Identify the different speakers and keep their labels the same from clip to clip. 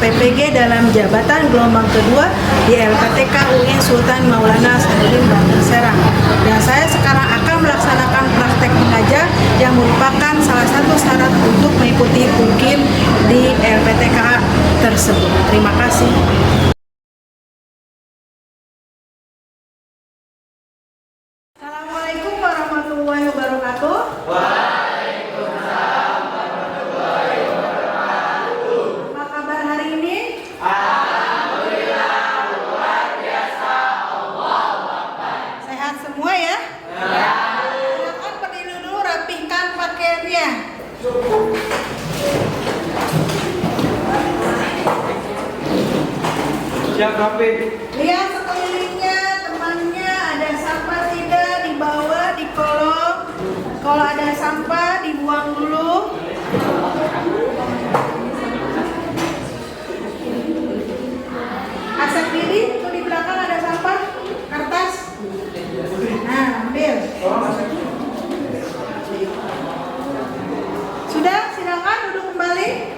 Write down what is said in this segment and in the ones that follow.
Speaker 1: PPG dalam jabatan gelombang kedua di LPTK UIN Sultan Maulana Hasanuddin Banten Serang. Dan saya sekarang akan melaksanakan praktek mengajar yang merupakan salah satu syarat untuk mengikuti UKIM di LPTK tersebut. Terima kasih. Assalamualaikum warahmatullahi wabarakatuh.
Speaker 2: Waalaikumsalam warahmatullahi wabarakatuh.
Speaker 1: Apa kabar hari ini?
Speaker 2: Alhamdulillah luar biasa. Allahu Akbar.
Speaker 1: Sehat semua ya?
Speaker 2: Ya.
Speaker 1: Silakan berdiri dulu, rapihkan pakaiannya.
Speaker 2: Siap rapi.
Speaker 1: Lihat sekelilingnya, temannya ada sampah tidak, di bawah, di kolong. Kalau ada sampah dibuang dulu. Asap diri, tuh di belakang ada sampah, kertas. Nah, ambil. Sudah, silakan duduk kembali.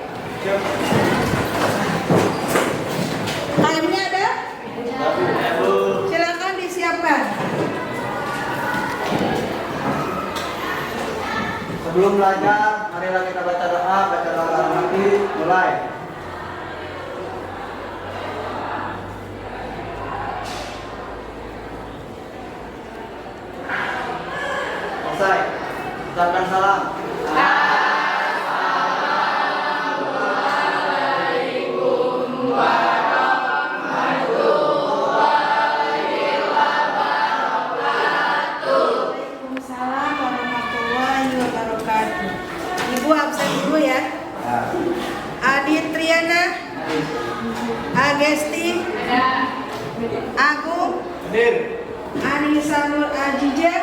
Speaker 1: Kainnya ada? Silakan disiapkan.
Speaker 2: Sebelum belajar, marilah kita baca doa nanti mulai. Selesai. Ucapkan salam.
Speaker 1: Waalaikumsalam warahmatullahi wabarakatuh. Ibu absen dulu ya. Adit Triana, Agesti, Agung,
Speaker 2: Hadir.
Speaker 1: Anissa Nur Ajija,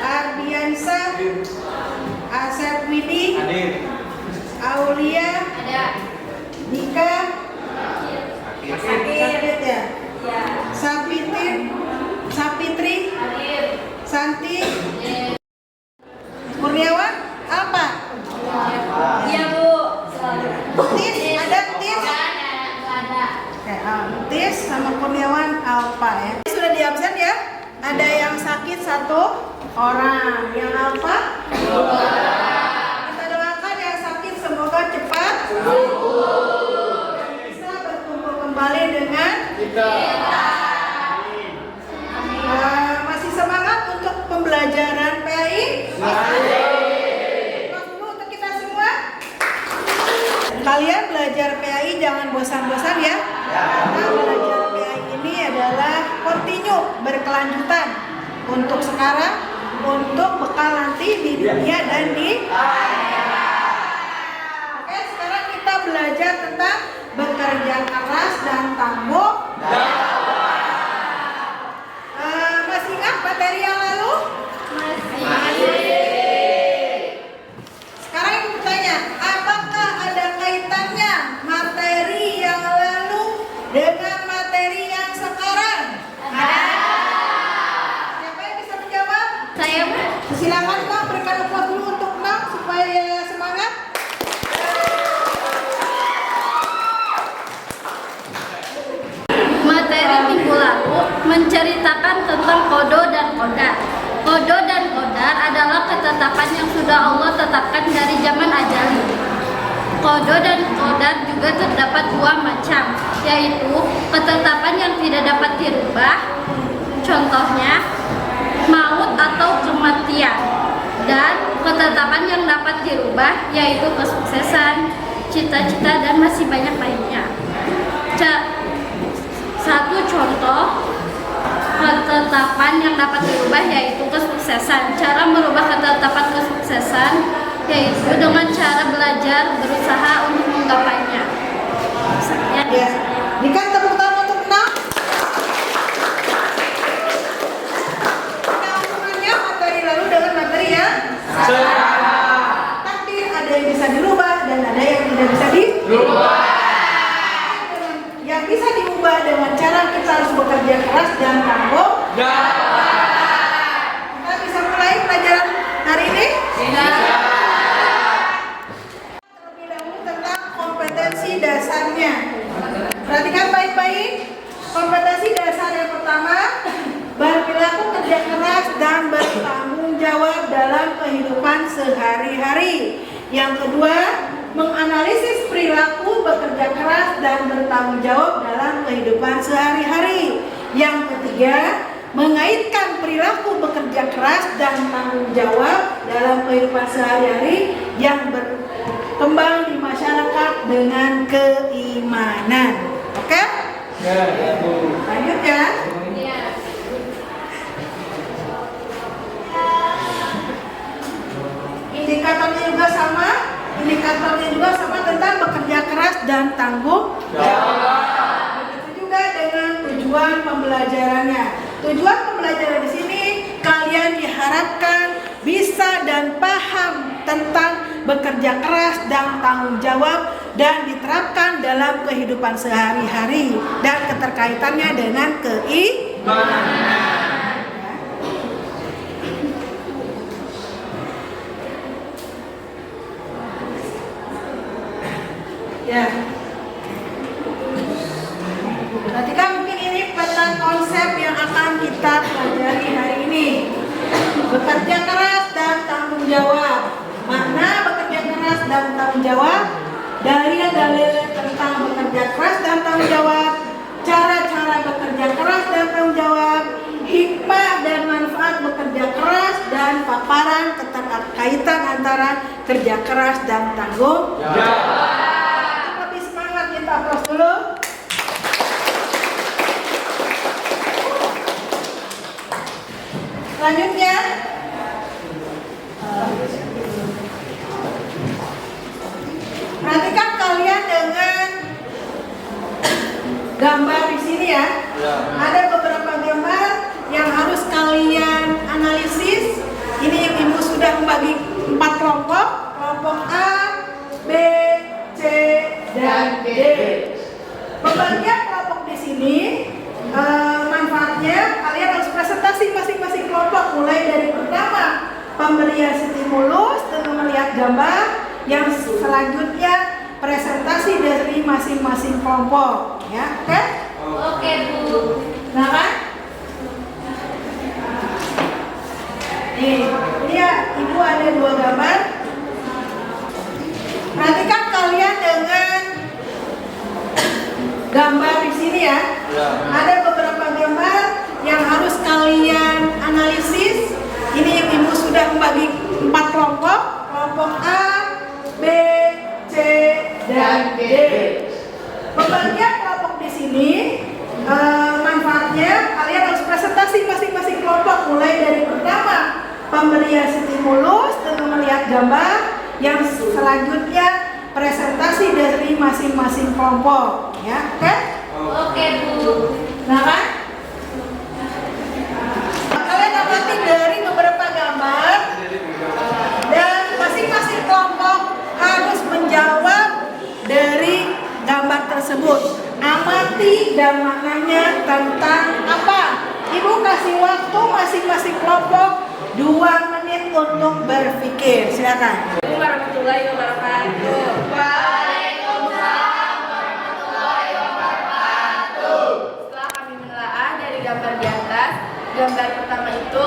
Speaker 1: Ardiansa, Asep Widi,
Speaker 2: Hadir.
Speaker 1: Aulia, Dika, Sakit ya? Sapitri, Santi, Kurniawan, apa?
Speaker 3: Iya Bu.
Speaker 1: Tis, ada Tis? Tis sama Kurniawan Alfa ya. Sudah di absen ya? Ada yang sakit satu orang, yang Alfa? Kita doakan yang sakit semoga cepat dan bisa berkumpul kembali dengan
Speaker 2: Kita.
Speaker 1: masih semangat untuk pembelajaran PAI? Masih. Dulu untuk kita semua. Kalian belajar PAI jangan bosan-bosan ya. Karena belajar PAI ini adalah continue, berkelanjutan. Untuk sekarang, untuk bekal nanti di dunia dan di akhirat. Oke, sekarang kita belajar tentang bekerja keras dan tanggung jawab. Masih ingat materi yang lalu? Sekarang ibu bertanya, apakah ada kaitannya materi yang lalu dengan materi yang sekarang? Siapa yang bisa menjawab?
Speaker 3: Saya Bu.
Speaker 1: Silakan Pak, berikan upah dulu untuk Nang supaya semangat.
Speaker 3: Materi minggu lalu menceritakan tentang kodo dan kodar. Kodo dan kodar adalah ketetapan yang sudah Allah tetapkan dari zaman ajali. Kodo dan kodar juga terdapat dua macam, yaitu ketetapan yang tidak dapat dirubah, contohnya maut atau kematian, dan ketetapan yang dapat dirubah, yaitu kesuksesan, cita-cita, dan masih banyak lainnya. Satu contoh ketetapan yang dapat dirubah yaitu kesuksesan. Cara merubah ketetapan kesuksesan yaitu dengan cara belajar, berusaha untuk menggapainya.
Speaker 1: Ya, berikan tepuk tangan untuk Nang. Hubungannya materi lalu dengan materi yang sekarang. Takdir ada yang bisa dirubah dan ada yang tidak bisa dirubah. Yang bisa diubah dengan cara kita harus bekerja keras dan tanggung jawab. Kita bisa mulai pelajaran hari ini? Terlebih dahulu tentang kompetensi dasar dalam kehidupan sehari-hari. Yang kedua, menganalisis perilaku bekerja keras dan bertanggung jawab dalam kehidupan sehari-hari. Yang ketiga, mengaitkan perilaku bekerja keras dan tanggung jawab dalam kehidupan sehari-hari yang berkembang di masyarakat dengan keimanan. Oke? Lanjut ya. Indikatornya juga sama tentang bekerja keras dan tanggung jawab. Begitu juga dengan tujuan pembelajarannya. Tujuan pembelajaran di sini kalian diharapkan bisa dan paham tentang bekerja keras dan tanggung jawab dan diterapkan dalam kehidupan sehari-hari dan keterkaitannya dengan keimanan. Ya. Perhatikan mungkin ini tentang konsep yang akan kita pelajari hari ini. Bekerja keras dan tanggung jawab. Makna bekerja keras dan tanggung jawab, dalil-dalil tentang bekerja keras dan tanggung jawab, cara-cara bekerja keras dan tanggung jawab, hikmah dan manfaat bekerja keras, dan paparan keterkaitan antara kerja keras dan tanggung jawab. Kita aplaus dulu. Selanjutnya, perhatikan kalian dengan gambar di sini ya. Ada beberapa gambar yang harus kalian analisis. Ini yang ibu sudah membagi 4 kelompok. Kelompok A, B, C, dan D. Pembagian kelompok di sini manfaatnya kalian harus presentasi masing-masing kelompok, mulai dari pertama pemberian stimulus dengan melihat gambar, yang selanjutnya presentasi dari masing-masing kelompok, ya, oke?
Speaker 3: Oke, Bu.
Speaker 1: Nah kan? Nih, ini ya, ibu ada 2 gambar. Perhatikan kalian dengan gambar di sini ya. Ada beberapa gambar yang harus kalian analisis. Ini yang ibu sudah membagi 4 kelompok. Kelompok A, B, C, dan D. Pembagian kelompok di sini manfaatnya kalian harus presentasi masing-masing kelompok, mulai dari pertama pemberian stimulus dengan melihat gambar, yang selanjutnya presentasi dari masing-masing kelompok, ya, oke?
Speaker 3: Oke, Bu.
Speaker 1: Nah kan? Kalian amati dari beberapa gambar dan masing-masing kelompok harus menjawab dari gambar tersebut. Amati dan maknanya tentang apa? Ibu kasih waktu masing-masing kelompok 2 menit untuk berpikir. Silakan.
Speaker 4: Assalamualaikum warahmatullahi wabarakatuh.
Speaker 3: Waalaikumsalam warahmatullahi wabarakatuh.
Speaker 4: Setelah kami menelaah dari gambar di atas, gambar pertama itu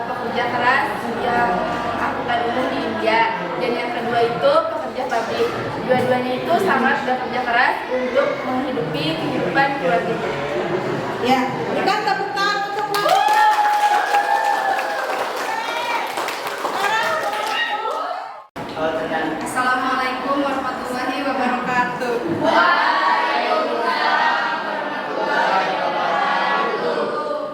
Speaker 4: pekerja keras yang angkutan umum di India, dan yang kedua itu pekerja pabrik. Dua-duanya itu sangat bekerja keras untuk menghidupi kehidupan keluarga.
Speaker 1: Ya, berikan tepuk tangan untuk
Speaker 4: Assalamualaikum warahmatullahi wabarakatuh.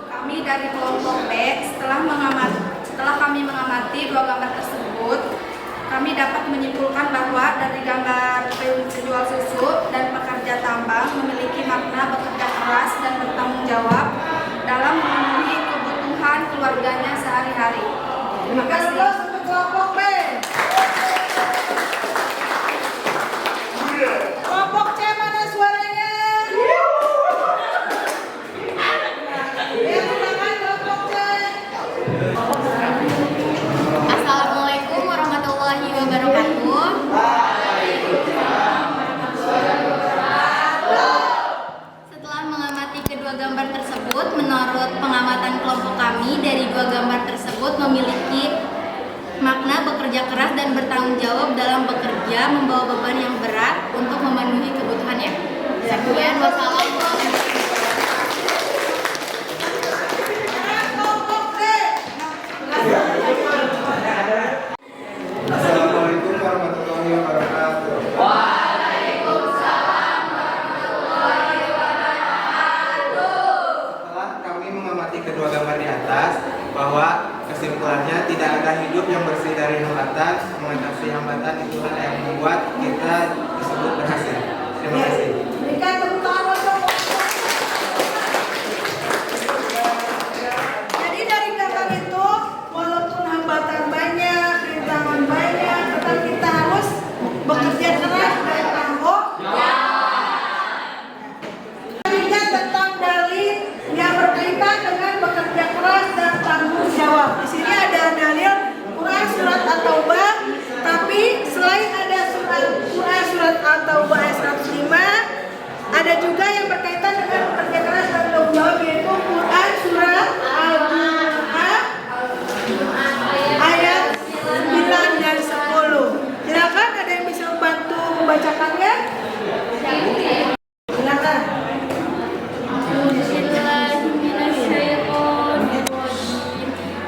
Speaker 4: Kami dari kelompok B, setelah kami mengamati 2 gambar tersebut, kami dapat menyimpulkan bahwa dari gambar penjual susu dan pekerja tambang memiliki makna bekerja keras dan bertanggung jawab dalam memenuhi kebutuhan keluarganya sehari-hari. Terima kasih.
Speaker 1: untuk kelompok B. Kelompok C mana suaranya? Ya, silakan kelompok C.
Speaker 3: Assalamualaikum warahmatullahi wabarakatuh. Setelah mengamati kedua gambar tersebut, menurut pengamatan kelompok kami, dari 2 gambar tersebut memiliki Makna bekerja keras dan bertanggung jawab dalam bekerja membawa beban yang berat untuk memenuhi kebutuhannya. Sekian, wassalamualaikum.
Speaker 2: Assalamualaikum warahmatullahi wabarakatuh. Waalaikumsalam warahmatullahi wabarakatuh. Setelah kami mengamati kedua gambar di atas, bahwa kesimpulannya tidak ada hidup yang bersih dari hambatan. Mengatasi hambatan itulah yang membuat kita disebut berhasil. Terima kasih.
Speaker 1: Berikan tepuk tangan untuk. Jadi dari gambar itu, walaupun hambatan banyak, rintangan banyak, tetap kita harus bekerja keras dan tangguh. Selanjutnya tentang dalil yang berkaitan dengan bekerja keras dan tanggung jawab. Di sini ada dalil Quran surat At-Taubah, tapi selain ada Quran surat At-Taubah ayat 105, ada juga yang berkaitan dengan bekerja keras dan tanggung jawab, yaitu Quran surat Al-Jumu'ah ayat 9 dan 10. Silakan, ada yang bisa membantu membacakannya? Silakan.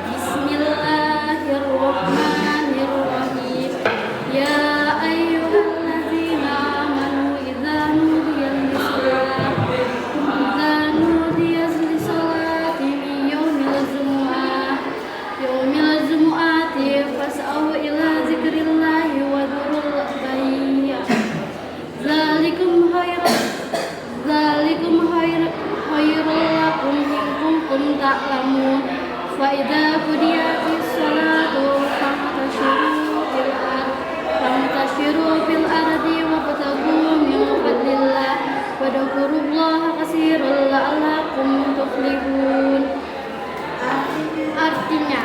Speaker 3: Bismillahirrahmanirrahim. Ya ayyuhallazina amanu idza nudiya lis-salati min yaumil jumu'ati fas'au ila dzikrillahi wa dzurul bayya. Zalikum khairul lakum in kuntum ta'lamun. Fa idza qudiyatis salatu fantashiru fil ardi wabtaghu min fadlillah wadhkurullaha katsiran la'allakum tuflihun. Artinya,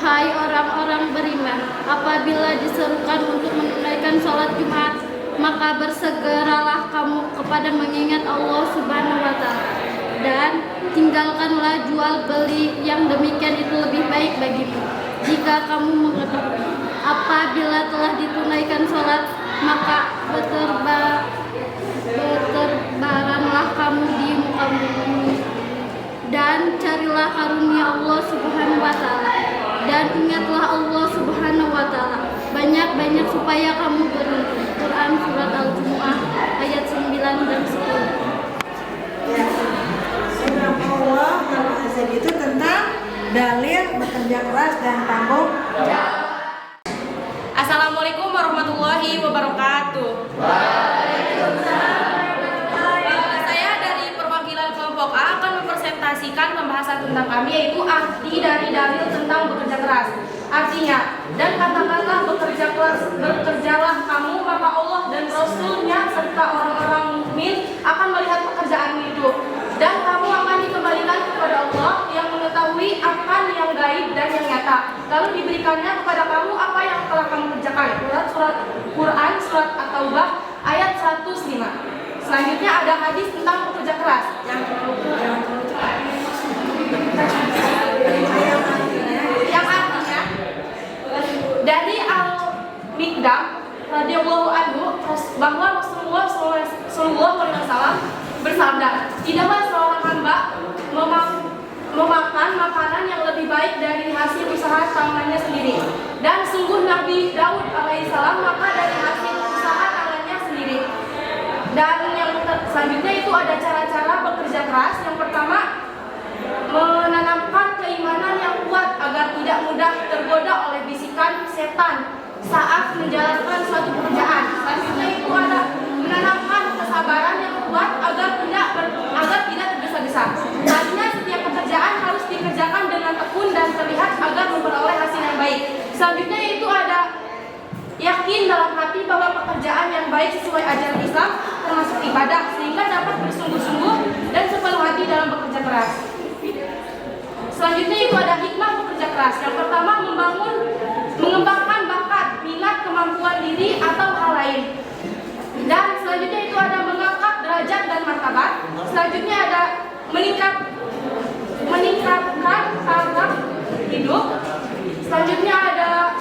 Speaker 3: hai orang-orang beriman, apabila diserukan untuk menunaikan sholat Jumat, maka bersegeralah kamu kepada mengingat Allah Subhanahu wa Ta'ala, dan tinggalkanlah jual beli, yang demikian itu lebih baik bagimu. Jika kamu mengetahui, apabila telah ditunaikan sholat, maka berterbaranlah kamu di muka bumi, dan carilah karunia Allah Subhanahu wa Ta'ala, dan ingatlah Allah Subhanahu wa Ta'ala banyak-banyak supaya kamu beruntung. Quran surat Al-Jumu'ah ayat 9 dan 10.
Speaker 1: Ya, surah Allah Al-Azab itu tentang dalil bekerja keras dan tanggung jawab.
Speaker 4: Assalamualaikum warahmatullahi wabarakatuh. Saya dari perwakilan kelompok A akan mempresentasikan pembahasan tentang kami, yaitu arti dari dalil tentang bekerja keras. Artinya, dan katakanlah bekerjalah kamu, maka Allah dan Rasul-Nya serta orang-orang mukmin akan melihat pekerjaanmu itu, dan kamu akan dikembalikan kepada Allah yang mengetahui akan yang gaib dan yang nyata, lalu diberikannya kepada kamu apa yang telah kamu kerjakan. Quran surat At-Taubah ayat 105. Selanjutnya ada hadis tentang bekerja keras. Yang artinya dari Al-Miqdam radhiyallahu anhu bahwa Rasulullah sallallahu alaihi wasallam bersabda, tidaklah seorang hamba memakan makanan yang lebih baik dari hasil usaha tangannya sendiri, dan sungguh Nabi Daud alaihissalam maka dari hasil usaha tangannya sendiri. Dan yang selanjutnya itu ada cara-cara bekerja keras. Yang pertama, menanamkan keimanan yang kuat agar tidak mudah tergoda oleh bisikan setan saat menjalankan suatu pekerjaan. Selanjutnya itu ada menanamkan kesabaran yang kuat agar tidak tergesa-gesa. Artinya setiap pekerjaan harus dikerjakan dengan tekun dan terlihat agar memperoleh hasil yang baik. Selanjutnya itu ada yakin dalam hati bahwa pekerjaan yang baik sesuai ajaran Islam termasuk ibadah, sehingga dapat bersungguh-sungguh dan sepenuh hati dalam bekerja keras. Selanjutnya itu ada hikmah bekerja keras. Yang pertama, mengembangkan bakat, minat, kemampuan diri atau hal lain. Dan selanjutnya itu ada mengangkat derajat dan martabat. Selanjutnya ada meningkatkan taraf hidup. Selanjutnya ada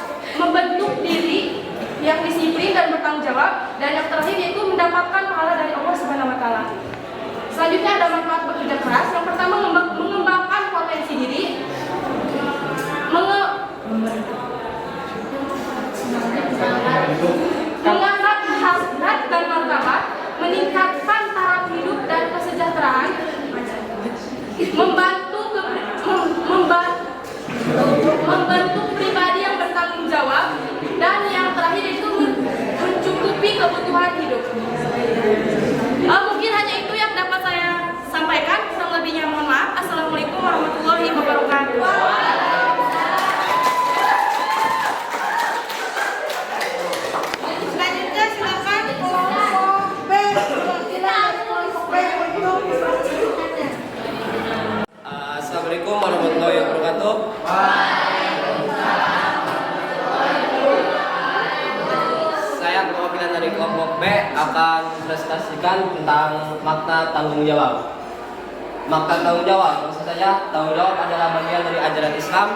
Speaker 5: mendapatkan pahala dari Allah Subhanahu wa taala. Selanjutnya ada manfaat bekerja keras. Yang pertama, mengembangkan potensi diri, mengangkat hasrat dan martabat, meningkatkan taraf hidup dan kesejahteraan, membantu pribadi yang bertanggung jawab, dan yang terakhir itu mencukupi kebutuhan hidup. Mungkin hanya itu yang dapat saya sampaikan. Kurang lebihnya mohon maaf. Assalamualaikum warahmatullahi wabarakatuh.
Speaker 1: Selanjutnya silakan kelompok B, perwakilan dari kelompok B untuk
Speaker 6: Assalamualaikum warahmatullahi wabarakatuh. Saya perwakilan dari kelompok B akan presentasikan tentang makna tanggung jawab. Makna tanggung jawab, maksud saya tanggung jawab adalah bagian dari ajaran Islam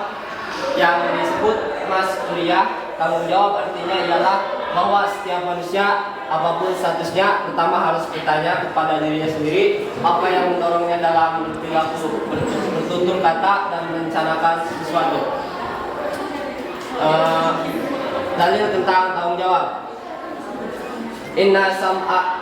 Speaker 6: yang disebut mas'uliyah. Tanggung jawab artinya ialah bahwa setiap manusia apapun statusnya pertama harus bertanya kepada dirinya sendiri apa yang mendorongnya dalam perilaku bertutur kata dan merencanakan sesuatu. Dalil tentang tanggung jawab. Inna sam'a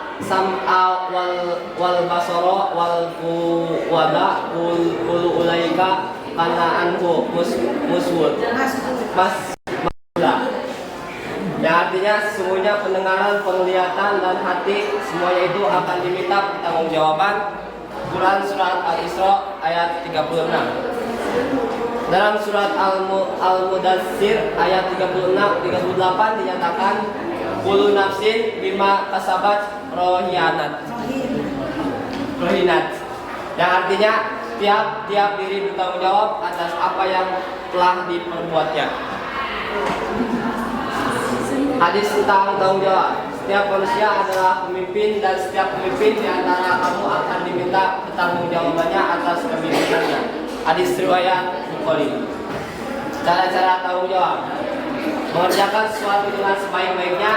Speaker 6: wal basara wal fuwada kul ulaika kana anhu muswud. Yang artinya sesungguhnya pendengaran, penglihatan dan hati semuanya itu akan diminta pertanggungjawaban. Quran surat Al-Isra ayat 36. Dalam surat Al-Mudaththir ayat 36-38 dinyatakan kullu nafsin bima kasabat rohinat. Yang artinya tiap diri bertanggung jawab atas apa yang telah diperbuatnya. Hadis tentang tanggung jawab. Setiap manusia adalah pemimpin dan setiap pemimpin di antara kamu akan diminta pertanggungjawabannya atas kepemimpinannya. Hadis riwayat Bukhari. Cara-cara tanggung jawab. Mengerjakan sesuatu dengan sebaik-baiknya,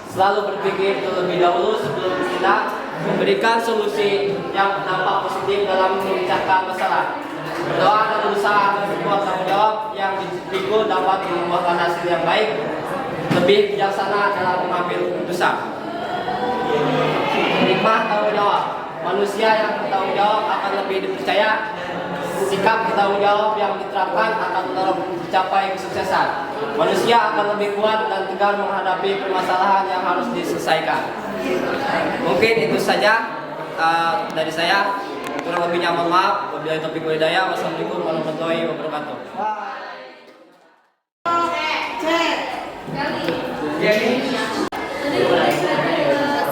Speaker 6: selalu berpikir terlebih dahulu sebelum bertindak, memberikan solusi yang berdampak positif dalam memecahkan masalah. Berdoa dan berusaha agar sebuah tanggung jawab yang dipikul dapat membuahkan hasil yang baik, lebih bijaksana dalam mengambil keputusan. Hikmah tanggung jawab. Manusia yang bertanggung jawab akan lebih dipercaya. Sikap bertanggung jawab yang diterapkan akan mendorong mencapai kesuksesan. Manusia akan lebih kuat dan tegar menghadapi permasalahan yang harus diselesaikan. Mungkin itu saja dari saya. Kurang lebihnya mohon maaf. Wabillahi taufiq wal hidayah. Wassalamualaikum warahmatullahi wabarakatuh.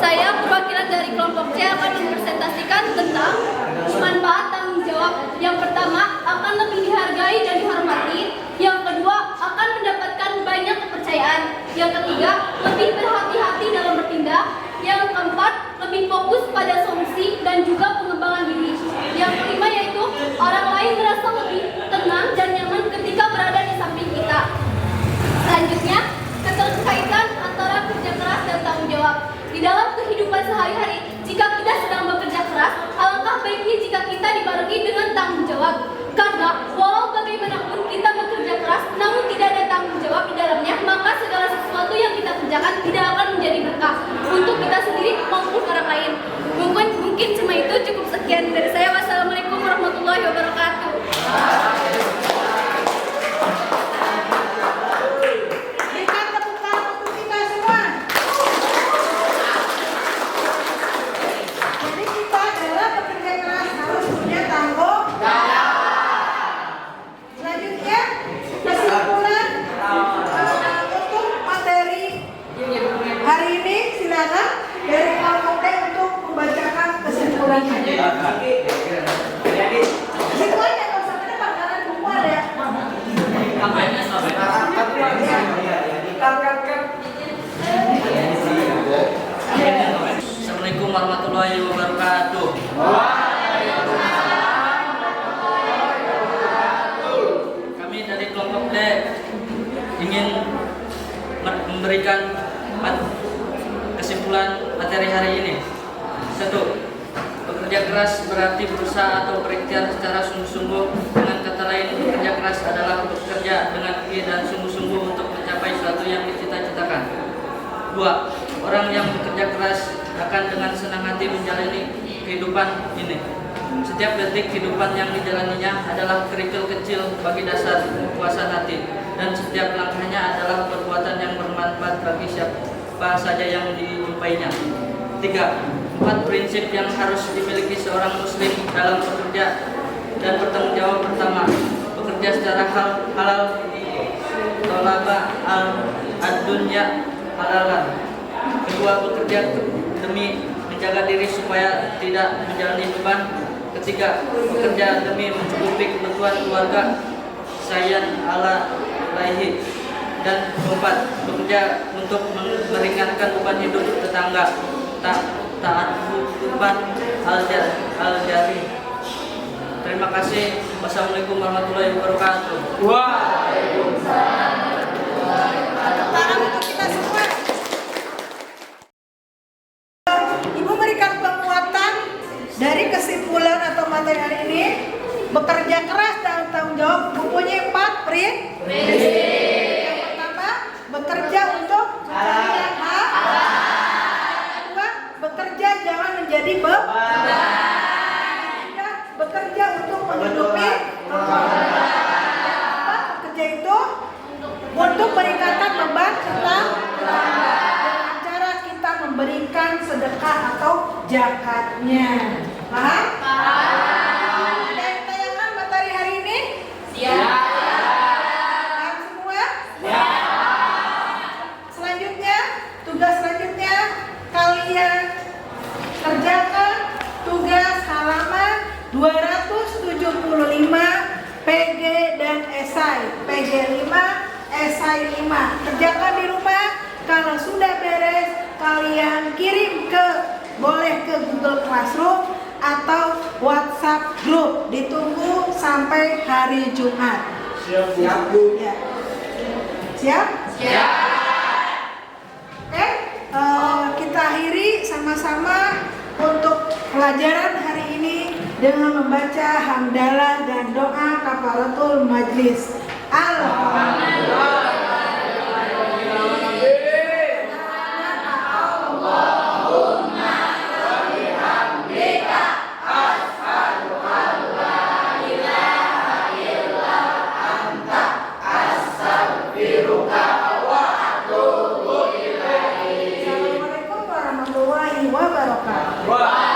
Speaker 3: Saya perwakilan dari kelompok C akan mempresentasikan tentang manfaat tanggung jawab. Yang pertama, akan lebih dihargai dan dihormati. Yang kedua, akan mendapatkan banyak kepercayaan. Yang ketiga, lebih berhati-hati dalam bertindak. Yang keempat, lebih fokus pada solusi dan juga pengembangan diri. Yang kelima yaitu orang lain merasa lebih tenang dan nyaman ketika berada di samping kita. Selanjutnya, keterkaitan antara kerja keras dan tanggung jawab. Di dalam kehidupan sehari-hari, jika kita sedang bekerja keras, alangkah baiknya jika kita dibarengi dengan tanggung jawab. Karena walau bagaimanapun kita bekerja keras, namun tidak ada tanggung jawab di dalamnya, maka segala sesuatu yang kita kerjakan tidak akan menjadi berkah untuk kita sendiri maupun orang lain. Mungkin cuma itu, cukup sekian dari saya. Wassalamualaikum warahmatullahi wabarakatuh.
Speaker 1: berikan tepuk tangan untuk kita semua. Jadi kita adalah pekerja keras harus punya tanggung jawab. Selanjutnya kesimpulan untuk materi hari ini, silakan dari kelompok D untuk membacakan kesimpulannya. Itu aja, nggak usah ke depan karena buku ada.
Speaker 6: Assalamualaikum warahmatullahi wabarakatuh. Kami dari kelompok D ingin memberikan kesimpulan
Speaker 7: kesimpulan materi hari ini. 1. Bekerja keras berarti berusaha atau berikhtiar secara sungguh-sungguh. Dengan kata lain, bekerja keras adalah bekerja dengan gigih dan sungguh-sungguh untuk mencapai sesuatu yang dicita-citakan. 2. Orang yang bekerja keras akan dengan senang hati menjalani kehidupan ini. Setiap detik kehidupan yang dijalaninya adalah kerikil kecil bagi dasar kepuasan hati, dan setiap langkahnya adalah perbuatan yang bermanfaat bagi siapa saja yang dijumpainya. 3. 4 prinsip yang harus dimiliki seorang muslim dalam bekerja dan bertanggung jawab. Pertama, bekerja secara halal, tolaba ad-dunya halalan. Kedua, bekerja demi menjaga diri supaya tidak menjalani beban. Ketiga, bekerja demi mencukupi kebutuhan keluarga sayan ala laihi. Dan keempat, bekerja untuk meringankan beban hidup tetangga. Taat beban al-jari. Terima kasih. Wassalamualaikum warahmatullahi wabarakatuh.
Speaker 1: Tangan untuk kita semua. Ibu berikan penguatan dari kesimpulan atau materi hari ini. Bekerja keras dan tanggung jawab mempunyai 4 prinsip. Yang pertama, bekerja untuk mencari yang halal. Yang kedua, bekerja jangan menjadi beban. Ketiga, bekerja untuk menghidupi keluarga. Yang keempat, bekerja itu untuk meningkatkan beban tetangga dengan cara kita memberikan sedekah atau zakatnya. Paham? Ada yang tanyakan materi hari ini? Paham semua? Selanjutnya, tugas selanjutnya kalian kerjakan tugas halaman 275 PG dan esai. PG 5, esai 5. Kerjakan di rumah. Kalau sudah beres, kalian kirim boleh ke Google Classroom atau WhatsApp group. Ditunggu sampai hari Jumat.
Speaker 2: Siap.
Speaker 1: Ya. Siap? Oke, kita akhiri sama-sama untuk pelajaran hari ini dengan membaca hamdalah dan doa kafaratul majlis. Alhamdulillah. Assalamualaikum warahmatullahi wabarakatuh.